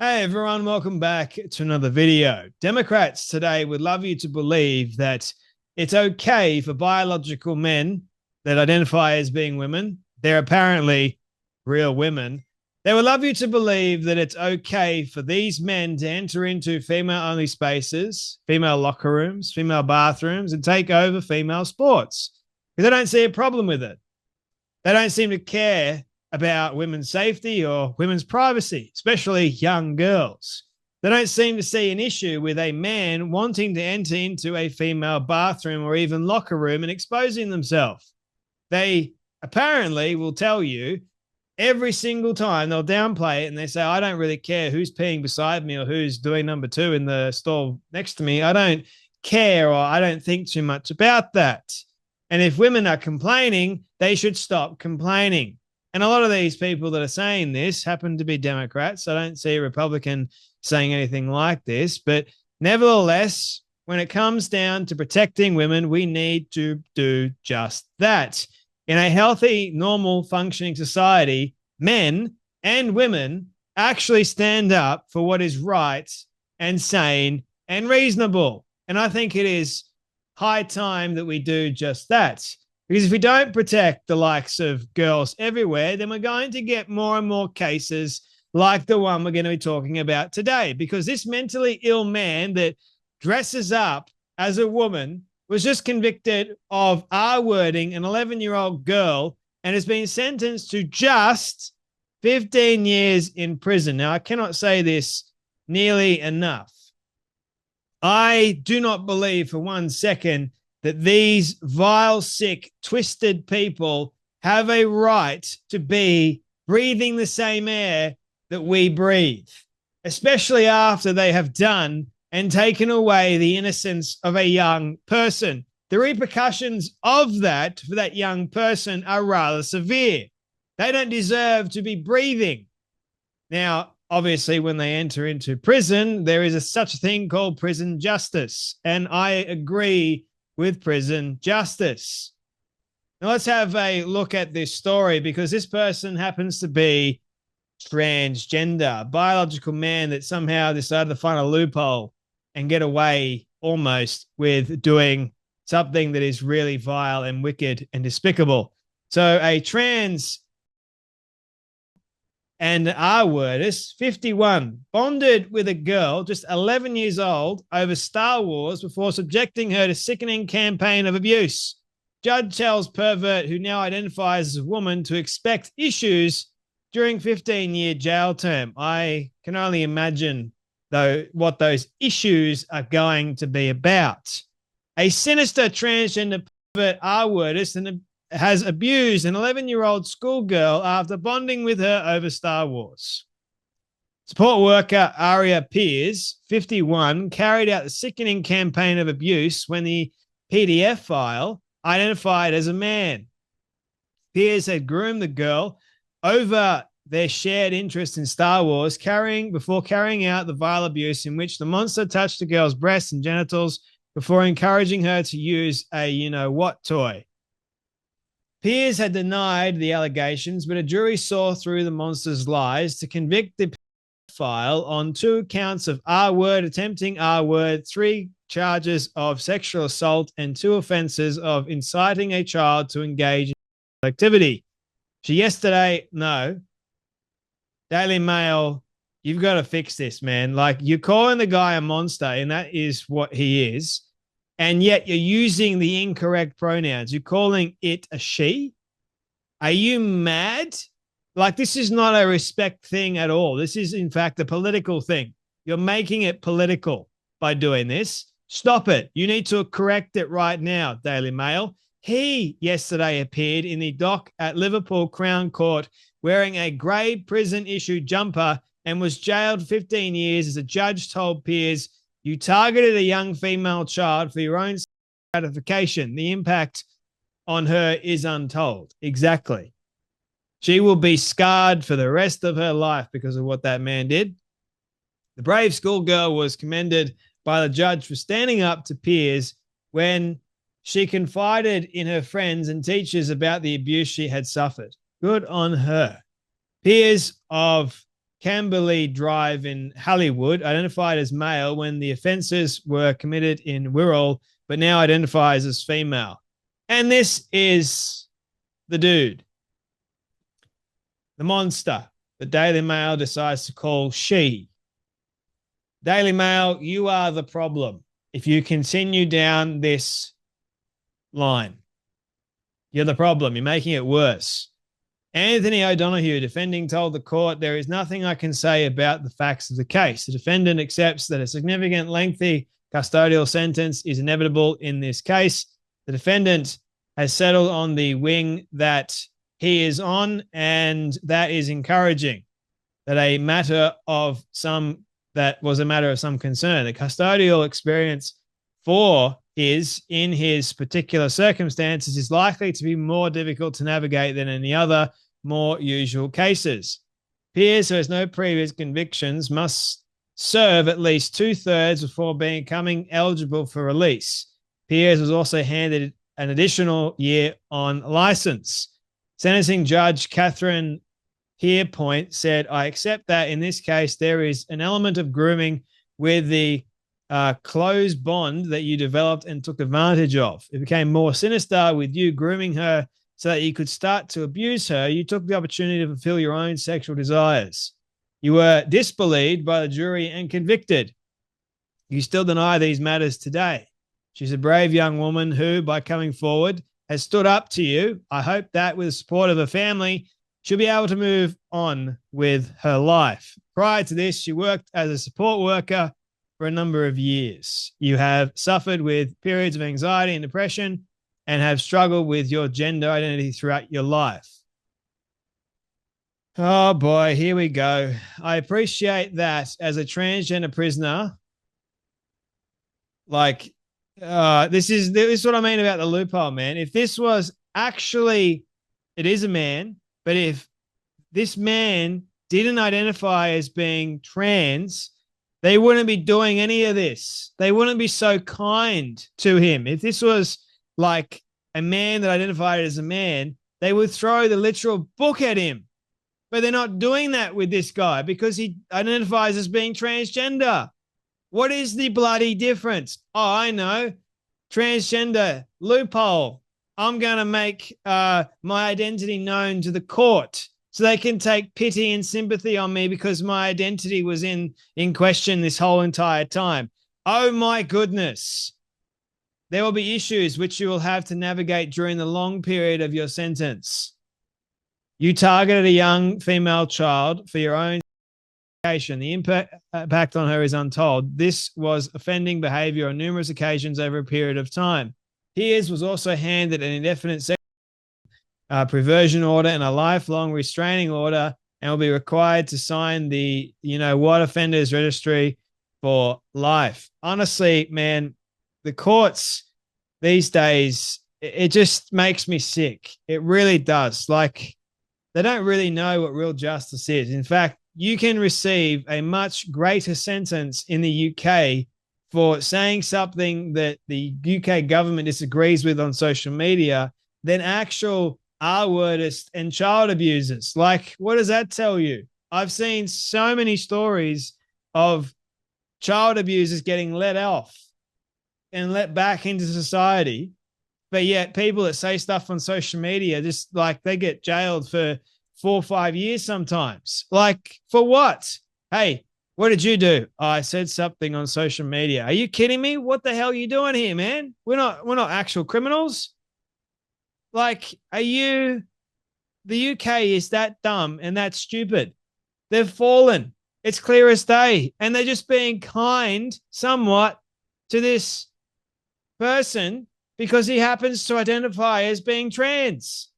Hey everyone, welcome back to another video. Democrats today would love you to believe that it's okay for biological men that identify as being women. They're apparently real women. They would love you to believe that it's okay for these men to enter into female-only spaces, female locker rooms, female bathrooms, and take over female sports because they don't see a problem with it. They don't seem to care about women's safety or women's privacy, especially young girls. They don't seem to see an issue with a man wanting to enter into a female bathroom or even locker room and exposing themselves. They apparently will tell you every single time they'll downplay it and they say, I don't really care who's peeing beside me or who's doing number two in the stall next to me. I don't care or I don't think too much about that. And if women are complaining, they should stop complaining. And a lot of these people that are saying this happen to be Democrats. I don't see a Republican saying anything like this. But nevertheless, when it comes down to protecting women, we need to do just that. In a healthy, normal, functioning society, men and women actually stand up for what is right and sane and reasonable. And I think it is high time that we do just that. Because if we don't protect the likes of girls everywhere, then we're going to get more and more cases like the one we're going to be talking about today. Because this mentally ill man that dresses up as a woman was just convicted of R-wording an 11-year-old girl and has been sentenced to just 15 years in prison. Now, I cannot say this nearly enough. I do not believe for 1 second that these vile, sick, twisted people have a right to be breathing the same air that we breathe, especially after they have done and taken away the innocence of a young person. The repercussions of that for that young person are rather severe. They don't deserve to be breathing. Now, obviously, when they enter into prison, there is such a thing called prison justice, and I agree with prison justice. Now let's have a look at this story because this person happens to be transgender, a biological man that somehow decided to find a loophole and get away almost with doing something that is really vile and wicked and despicable. So a trans and R-wordist, 51, bonded with a girl just 11 years old over Star Wars before subjecting her to sickening campaign of abuse. Judge tells pervert who now identifies as a woman to expect issues during 15-year jail term. I can only imagine, though, what those issues are going to be about. A sinister transgender pervert R-wordist and has abused an 11-year-old schoolgirl after bonding with her over Star Wars. Support worker Aria Pierce, 51, carried out the sickening campaign of abuse when the PDF file identified as a man. Pierce had groomed the girl over their shared interest in Star Wars, before carrying out the vile abuse in which the monster touched the girl's breasts and genitals before encouraging her to use a you-know-what toy. Pierce had denied the allegations, but a jury saw through the monster's lies to convict the pedophile on 2 counts of R-word, attempting R-word, 3 charges of sexual assault, and 2 offenses of inciting a child to engage in activity. Daily Mail, you've got to fix this, man. Like, you're calling the guy a monster, and that is what he is. And yet you're using the incorrect pronouns. You're calling it a she. Are you mad? Like, this is not a respect thing at all. This is, in fact, a political thing. You're making it political by doing this. Stop it. You need to correct it right now, Daily Mail. He yesterday appeared in the dock at Liverpool Crown Court wearing a grey prison-issued jumper and was jailed 15 years as a judge told peers, you targeted a young female child for your own gratification. The impact on her is untold. Exactly. She will be scarred for the rest of her life because of what that man did. The brave schoolgirl was commended by the judge for standing up to peers when she confided in her friends and teachers about the abuse she had suffered. Good on her. Peers of Camberley Drive in Hollywood, identified as male when the offences were committed in Wirral, but now identifies as female. And this is the dude, the monster, the Daily Mail decides to call she. Daily Mail, you are the problem. If you continue down this line, you're the problem. You're making it worse. Anthony O'Donoghue, defending, told the court, there is nothing I can say about the facts of the case. The defendant accepts that a significant, lengthy custodial sentence is inevitable in this case. The defendant has settled on the wing that he is on, and that is encouraging. That was a matter of some concern. The custodial experience for in his particular circumstances is likely to be more difficult to navigate than any other more usual cases. Peers who has no previous convictions must serve at least 2/3 before becoming eligible for release. Peers was also handed an additional year on license. Sentencing Judge Catherine Pierpoint said, I accept that in this case there is an element of grooming with the closed bond that you developed and took advantage of. It became more sinister with you grooming her so that you could start to abuse her. You took the opportunity to fulfill your own sexual desires. You were disbelieved by the jury and convicted. You still deny these matters today. She's a brave young woman who, by coming forward, has stood up to you. I hope that with the support of her family, she'll be able to move on with her life. Prior to this, she worked as a support worker for a number of years. You have suffered with periods of anxiety and depression and have struggled with your gender identity throughout your life. Oh boy, here we go. I appreciate that as a transgender prisoner, like, this is what I mean about the loophole, man. If this was actually, it is a man, but if this man didn't identify as being trans, they wouldn't be doing any of this. They wouldn't be so kind to him. If this was like a man that identified as a man, they would throw the literal book at him. But they're not doing that with this guy because he identifies as being transgender. What is the bloody difference? Oh, I know. Transgender, loophole. I'm going to make my identity known to the court so they can take pity and sympathy on me because my identity was in question this whole entire time. Oh, my goodness. There will be issues which you will have to navigate during the long period of your sentence. You targeted a young female child for your own education. The impact on her is untold. This was offending behavior on numerous occasions over a period of time. Peers was also handed an indefinite perversion order and a lifelong restraining order and will be required to sign the, what offenders registry for life. Honestly, man, the courts these days, it just makes me sick. It really does. Like, they don't really know what real justice is. In fact, you can receive a much greater sentence in the UK for saying something that the UK government disagrees with on social media than actual R-wordists and child abusers. Like, what does that tell you? I've seen so many stories of child abusers getting let off and let back into society, but yet people that say stuff on social media, just like they get jailed for 4 or 5 years sometimes. Like, for what? Hey, what did you do? Oh, I said something on social media. Are you kidding me? What the hell are you doing here, man? We're not actual criminals. Like, the UK is that dumb and that stupid. They've fallen. It's clear as day. And they're just being kind somewhat to this person because he happens to identify as being trans.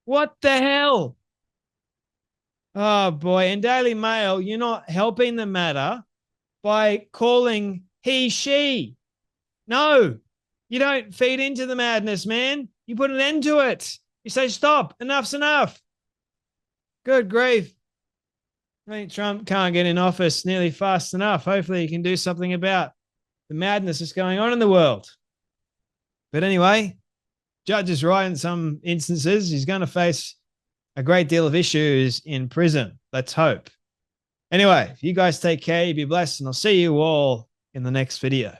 What the hell? Oh, boy. And Daily Mail, you're not helping the matter by calling he, she. No, you don't feed into the madness, man. You put an end to it. You say, stop. Enough's enough. Good grief. I think Trump can't get in office nearly fast enough. Hopefully he can do something about the madness that's going on in the world. But anyway, Judge is right in some instances. He's going to face a great deal of issues in prison. Let's hope. Anyway, you guys take care. You be blessed, and I'll see you all in the next video.